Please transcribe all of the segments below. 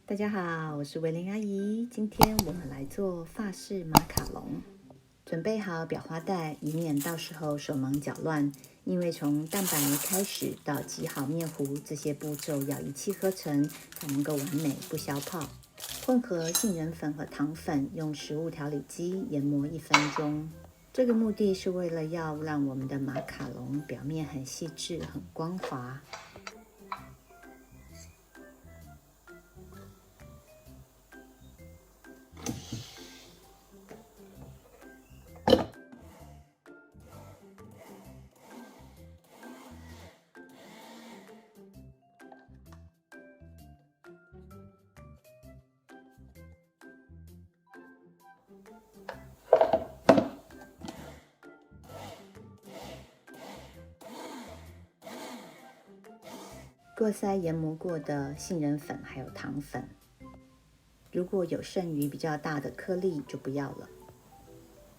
大家好，我是维玲阿姨。今天我们来做法式马卡龙。准备好裱花袋，以免到时候手忙脚乱。因为从蛋白开始到挤好面糊，这些步骤要一气呵成，才能够完美不消泡。混合杏仁粉和糖粉，用食物调理机研磨1分钟。这个目的是为了要让我们的马卡龙表面很细致、很光滑。过筛研磨过的杏仁粉还有糖粉，如果有剩余比较大的颗粒就不要了。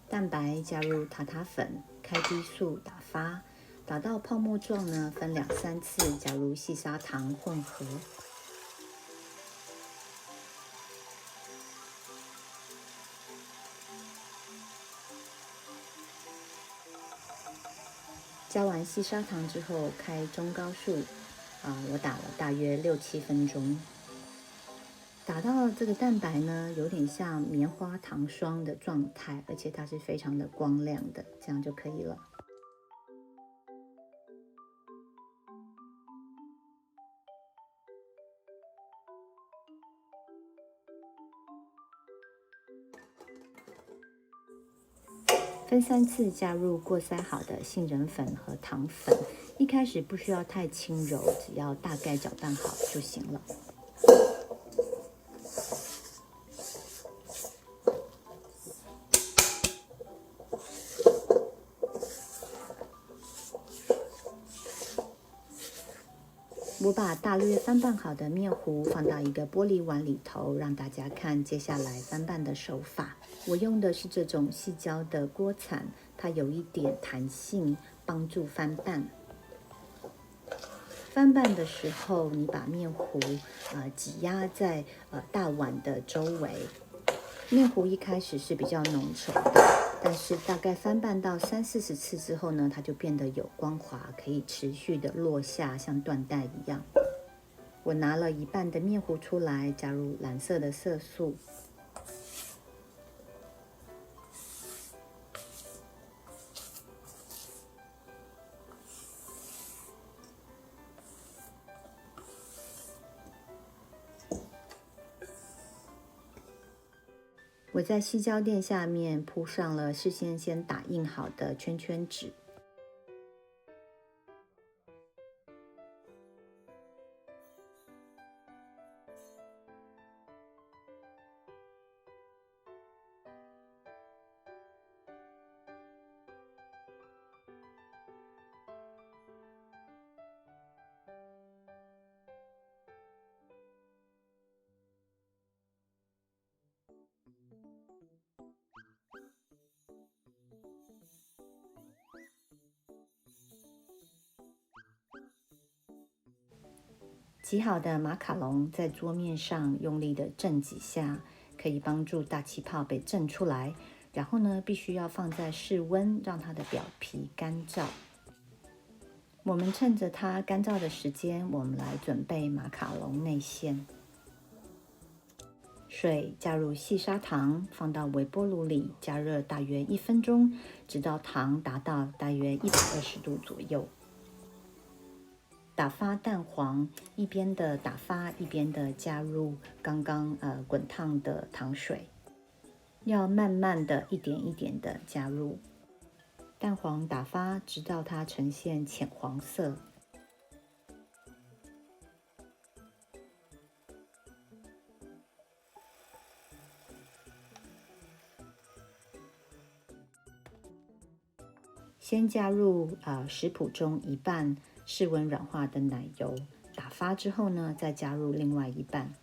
蛋白加入塔塔粉，开低速打发，打到泡沫状呢，分2、3次加入细砂糖混合。加完细砂糖之后，开中高速，我打了大约6、7分钟。打到这个蛋白呢，有点像棉花糖霜的状态，而且它是非常的光亮的，这样就可以了。分3次加入过筛好的杏仁粉和糖粉，一开始不需要太轻柔，只要大概搅拌好就行了。我把大略翻拌好的面糊放到一个玻璃碗里头，让大家看接下来翻拌的手法。我用的是这种细胶的锅铲，它有一点弹性，帮助翻拌。翻拌的时候，你把面糊挤压在大碗的周围。面糊一开始是比较浓稠的，但是大概翻拌到30、40次之后呢，它就变得有光滑，可以持续的落下，像缎带一样。我拿了1半的面糊出来，加入蓝色的色素。我在细胶垫下面铺上了事先打印好的圈圈纸。挤好的马卡龙在桌面上用力的震几下，可以帮助大气泡被震出来。然后呢，必须要放在室温，让它的表皮干燥。我们趁着它干燥的时间，我们来准备马卡龙内馅。水加入细砂糖，放到微波炉里加热大约1分钟，直到糖达到大约120度左右。打发蛋黄，一边的打发，一边的加入刚刚滚烫的糖水，要慢慢的一点一点的加入。蛋黄打发，直到它呈现浅黄色。先加入食谱中1半室温软化的奶油，打发之后呢，再加入另外1半。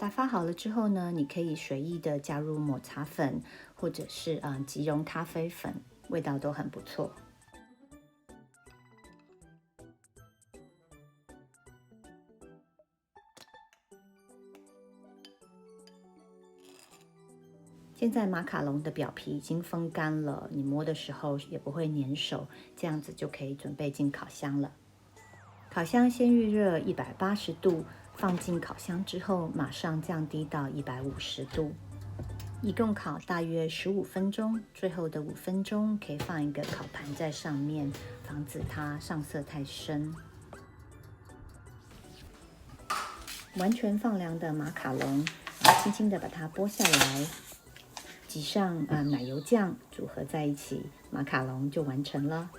打发好了之后呢，你可以随意的加入抹茶粉或者是即溶咖啡粉，味道都很不错。现在马卡龙的表皮已经风干了，你摸的时候也不会粘手，这样子就可以准备进烤箱了。烤箱先预热180度，放进烤箱之后，马上降低到150度，一共烤大约15分钟。最后的5分钟可以放一个烤盘在上面，防止它上色太深。完全放凉的马卡龙，轻轻的把它剥下来，挤上奶油酱，组合在一起，马卡龙就完成了。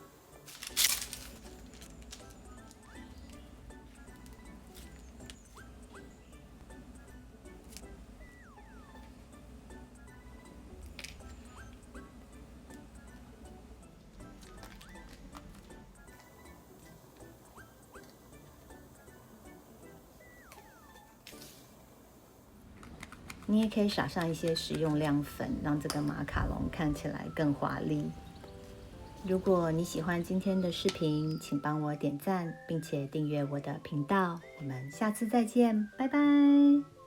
你也可以撒上一些食用亮粉，让这个马卡龙看起来更华丽。如果你喜欢今天的视频，请帮我点赞，并且订阅我的频道。我们下次再见，拜拜。